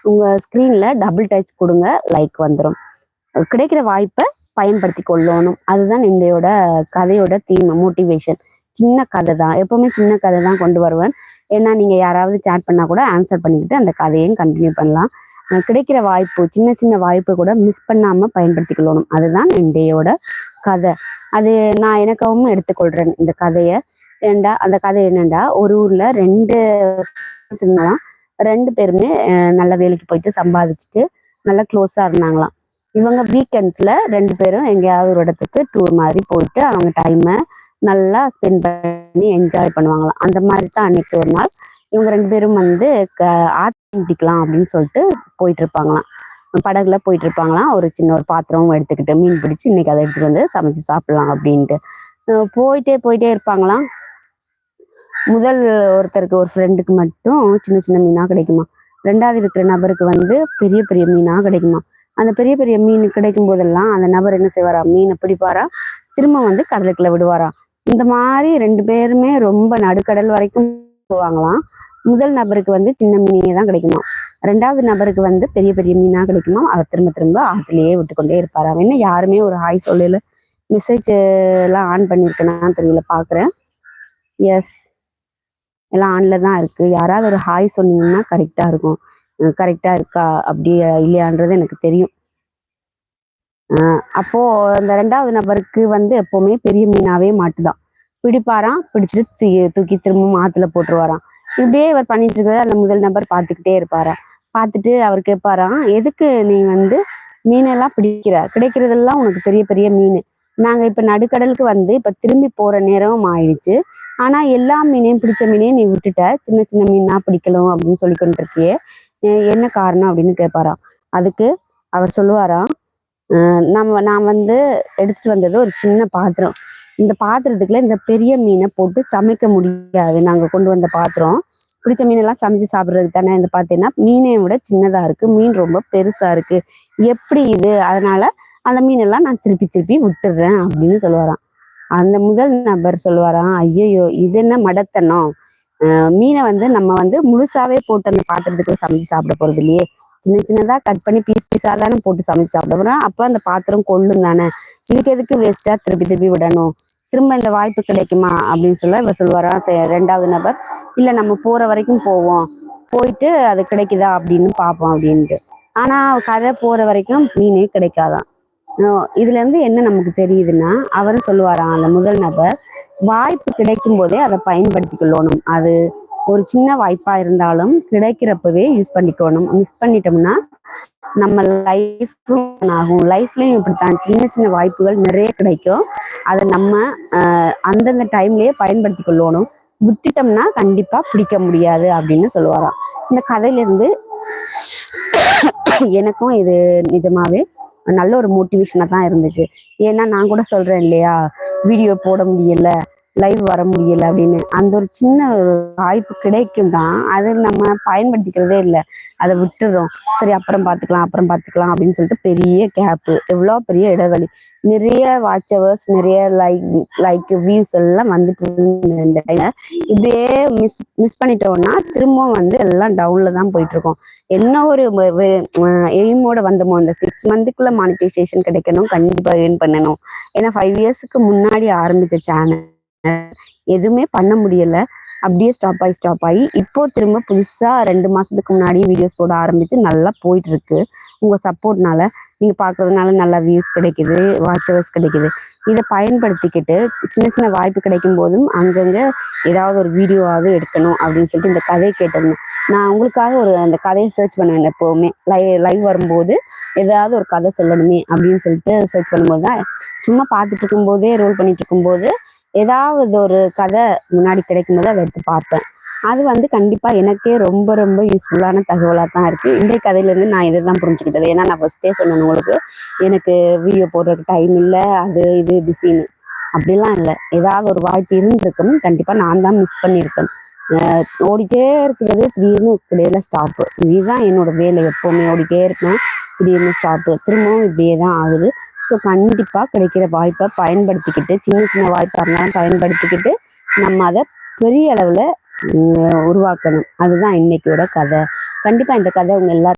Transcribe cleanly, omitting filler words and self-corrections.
உங்கள் ஸ்க்ரீனில் double touch கொடுங்க, லைக் வந்துடும். கிடைக்கிற வாய்ப்பை பயன்படுத்தி கொள்ளணும். அதுதான் இன்றையோட கதையோட தீம், மோட்டிவேஷன். சின்ன கதை தான், எப்போவுமே சின்ன கதை தான் கொண்டு வருவேன். ஏன்னா நீங்கள் யாராவது சேட் பண்ணால் கூட ஆன்சர் பண்ணிக்கிட்டு அந்த கதையையும் கண்டினியூ பண்ணலாம். கிடைக்கிற வாய்ப்பு, சின்ன சின்ன வாய்ப்பு கூட மிஸ் பண்ணாமல் பயன்படுத்திக்கொள்ளணும். அதுதான் இன்றையோட கதை. அது நான் எனக்காகவும் எடுத்துக்கொள்கிறேன் இந்த கதையை. ஏண்டா அந்த கதை என்னண்டா, ஒரு ஊரில் ரெண்டு பேருமே நல்ல வேலைக்கு போயிட்டு சம்பாதிச்சுட்டு நல்லா க்ளோஸாக இருந்தாங்களாம். இவங்க வீக்கெண்ட்ஸில் ரெண்டு பேரும் எங்கேயாவது ஒரு இடத்துக்கு டூர் மாதிரி போயிட்டு அவங்க டைமை நல்லா ஸ்பெண்ட் பண்ணி என்ஜாய் பண்ணுவாங்களாம். அந்த மாதிரி தான் அன்னைக்கு ஒரு நாள் இவங்க ரெண்டு பேரும் வந்து ஆட்டிக்கலாம் அப்படின்னு சொல்லிட்டு போயிட்டு இருப்பாங்களாம். படகுல போயிட்டு இருப்பாங்களாம். ஒரு சின்ன ஒரு பாத்திரம் எடுத்துக்கிட்டு மீன் பிடிச்சி இன்னைக்கு அதை எடுத்துகிட்டு வந்து சமைச்சு சாப்பிடலாம் அப்படின்ட்டு போயிட்டே இருப்பாங்களாம். முதல் ஒருத்தருக்கு, ஒரு ஃப்ரெண்டுக்கு மட்டும் சின்ன சின்ன மீனாக கிடைக்குமா. ரெண்டாவது இருக்கிற நபருக்கு வந்து பெரிய பெரிய மீனாக கிடைக்குமா. அந்த பெரிய பெரிய மீன் கிடைக்கும் போதெல்லாம் அந்த நபர் என்ன செய்வாரா, மீனை பிடிப்பாரா, திரும்ப வந்து கடலுக்குள்ள விடுவாரா. இந்த மாதிரி ரெண்டு பேருமே ரொம்ப நடுக்கடல் வரைக்கும் போவாங்களாம். முதல் நபருக்கு வந்து சின்ன மீனே தான் கிடைக்குமா. ரெண்டாவது நபருக்கு வந்து பெரிய பெரிய மீனாக கிடைக்குமா. அவர் திரும்ப திரும்ப ஆற்றுலேயே விட்டுக்கொண்டே இருப்பாராம். என்ன யாருமே ஒரு ஹாய் சொல்லல. மெசேஜ் எல்லாம் ஆன் பண்ணியிருக்கேன்னு தெரியல, பார்க்குறேன். எஸ், எல்லாம் ஆன்ல தான் இருக்குது. யாராவது ஒரு ஹாய் சொன்னீங்கன்னா கரெக்டாக இருக்கும். கரெக்டாக இருக்கா அப்படி இல்லையான்றது எனக்கு தெரியும். அப்போது அந்த ரெண்டாவது நபருக்கு வந்து எப்போவுமே பெரிய மீனாகவே மாட்டுதான். பிடிப்பாராம், பிடிச்சிட்டு தூக்கி திரும்பவும் ஆற்றுல போட்டுருவாராம். இப்படியே இவர் பண்ணிட்டு இருக்கிறத அந்த முதல் நபர் பார்த்துக்கிட்டே இருப்பாராம். பார்த்துட்டு அவர் கேட்பாராம், எதுக்கு நீ வந்து மீனெல்லாம் கிடைக்கிறதெல்லாம் உனக்கு பெரிய பெரிய மீன். நாங்கள் இப்போ நடுக்கடலுக்கு வந்து இப்போ திரும்பி போகிற நேரம் ஆயிடுச்சு. ஆனால் எல்லா மீனையும் பிடிச்ச மீனையும் நீ விட்டுட்ட, சின்ன சின்ன மீனா பிடிக்கணும் அப்படின்னு சொல்லிக்கொண்டு இருக்கியே, என்ன காரணம் அப்படின்னு கேட்பாராம். அதுக்கு அவர் சொல்லுவாராம், நான் வந்து எடுத்துட்டு வந்தது ஒரு சின்ன பாத்திரம். இந்த பாத்திரத்துக்குள்ள இந்த பெரிய மீனை போட்டு சமைக்க முடியாது. நாங்கள் கொண்டு வந்த பாத்திரம் பிடிச்ச மீனெல்லாம் சமைச்சு சாப்பிட்றதுக்கு தானே. இந்த பார்த்தீங்கன்னா மீனை விட சின்னதாக இருக்குது, மீன் ரொம்ப பெருசாக இருக்குது, எப்படி இது, அதனால அந்த மீனெல்லாம் நான் திருப்பி விட்டுடுறேன் அப்படின்னு சொல்லுவாராம். அந்த முதல் நபர் சொல்லுவாராம், ஐயோ இது என்ன மடத்தனம், மீனை வந்து நம்ம வந்து முழுசாவே போட்டு அந்த பாத்திரத்துக்குள்ள சமைச்சு சாப்பிட போறது இல்லையே, சின்ன சின்னதாக கட் பண்ணி பீஸாக தானே போட்டு சமைச்சு சாப்பிட போறோம். அப்போ அந்த பாத்திரம் கொள்ளும் தானே, இதுக்கு எதுக்கு வேஸ்ட்டாக திருப்பி விடணும், திரும்ப இந்த வாய்ப்பு கிடைக்குமா அப்படின்னு இவர் சொல்லுவாராம். ரெண்டாவது நபர், இல்லை நம்ம போகிற வரைக்கும் போவோம், போயிட்டு அது கிடைக்குதா அப்படின்னு பார்ப்போம் அப்படின்ட்டு. ஆனால் கதை போகிற வரைக்கும் மீனே கிடைக்காதான். இதுல இருந்து என்ன நமக்கு தெரியுதுன்னா, அவரும் சொல்லுவாராம் அந்த முதல் நபர், வாய்ப்பு கிடைக்கும் போதே அதை பயன்படுத்தி கொள்ளணும். அது ஒரு சின்ன வாய்ப்பா இருந்தாலும் கிடைக்கிறப்பவே யூஸ் பண்ணிக்கணும். மிஸ் பண்ணிட்டோம்னா நம்ம லைஃப்பும் ஆகும். லைஃப்லயும் இப்படித்தான், சின்ன சின்ன வாய்ப்புகள் நிறைய கிடைக்கும். அதை நம்ம அந்தந்த டைம்லயே பயன்படுத்தி கொள்ளணும். விட்டுட்டோம்னா கண்டிப்பா பிடிக்க முடியாது அப்படின்னு சொல்லுவாராம். இந்த கதையிலிருந்து எனக்கும் இது நிஜமாவே நல்ல ஒரு மோட்டிவேஷனாக தான் இருந்துச்சு. ஏன்னா நான் கூட சொல்கிறேன் இல்லையா, வீடியோ போட முடியல, லைவ் வர முடியல அப்படின்னு. அந்த ஒரு சின்ன வாய்ப்பு கிடைக்கும் தான், அது நம்ம பயன்படுத்திக்கிறதே இல்லை, அதை விட்டுறோம். சரி அப்புறம் பார்த்துக்கலாம் அப்படின்னு சொல்லிட்டு பெரிய கேப்பு, எவ்வளோ பெரிய இடைவெளி, நிறைய வாட்சவர்ஸ், நிறைய லைக் வியூஸ் எல்லாம் வந்துட்டு இந்த டைம்ல இப்படியே மிஸ் பண்ணிட்டோம்னா திரும்பவும் வந்து எல்லாம் டவுன்ல தான் போயிட்டு இருக்கோம். என்ன ஒரு எய்மோட வந்தோமோ, இந்த 6 மந்த்துக்குள்ள மானிட்டைசேஷன் கிடைக்கணும், கண்டிப்பா ஏர்ன் பண்ணணும். ஏன்னா 5 இயர்ஸ்க்கு முன்னாடி ஆரம்பிச்ச சேனல் எதுவுமே பண்ண முடியல, அப்படியே ஸ்டாப் ஆகி இப்போ திரும்ப புதுசா 2 மாசத்துக்கு முன்னாடி வீடியோஸ் போட ஆரம்பிச்சு நல்லா போயிட்டு இருக்கு. உங்க சப்போர்ட்னால, நீங்க பாக்குறதுனால நல்லா வியூஸ் கிடைக்குது, வாட்சவர்ஸ் கிடைக்குது. இதை பயன்படுத்திக்கிட்டு சின்ன சின்ன வாய்ப்பு கிடைக்கும் போதும் அங்கங்க ஏதாவது ஒரு வீடியோவாவது எடுக்கணும் அப்படின்னு சொல்லிட்டு இந்த கதையை கேட்டிருந்தேன். நான் உங்களுக்காக அந்த கதையை சர்ச் பண்ணுவேன் எப்போவுமே. லைவ் வரும்போது ஏதாவது ஒரு கதை சொல்லணுமே அப்படின்னு சொல்லிட்டு சர்ச் பண்ணும்போது தான், சும்மா பார்த்துட்டு இருக்கும்போதே ரோல் பண்ணிட்டு இருக்கும்போது ஏதாவது ஒரு கதை முன்னாடி கிடைக்கும்போது அதை எடுத்து பார்ப்பேன். அது வந்து கண்டிப்பா எனக்கே ரொம்ப ரொம்ப யூஸ்ஃபுல்லான தகவலாக தான் இருக்கு. இன்றைய கதையிலேருந்து நான் இதை தான் புரிஞ்சுக்கிட்டது. ஏன்னா நான் ஃபர்ஸ்டே சொன்னேன் உங்களுக்கு, எனக்கு வீடியோ போடுறதுக்கு டைம் இல்லை, அது இது பிஸின்னு. அப்படிலாம் இல்லை, ஏதாவது ஒரு வாய்ப்பு இருந்திருக்கும், கண்டிப்பா நான் தான் மிஸ் பண்ணியிருக்கேன். ஓடிட்டே இருக்கிறது, திடீர்னு இடையில ஸ்டாப்பு. இதுதான் என்னோட வேலை, எப்போவுமே ஓடிட்டே இருக்கேன், திடீர்னு ஸ்டாப்பு, திரும்பவும் இப்படியே தான் ஆகுது. ஸோ கண்டிப்பா கிடைக்கிற வாய்ப்பை பயன்படுத்திக்கிட்டு, சின்ன சின்ன வாய்ப்பாக இருந்தாலும் பயன்படுத்திக்கிட்டு நம்ம அதை பெரிய அளவில் உருவாக்கணும். அதுதான் இன்னைக்கோட கதை. கண்டிப்பா இந்த கதை உங்க எல்லாரும்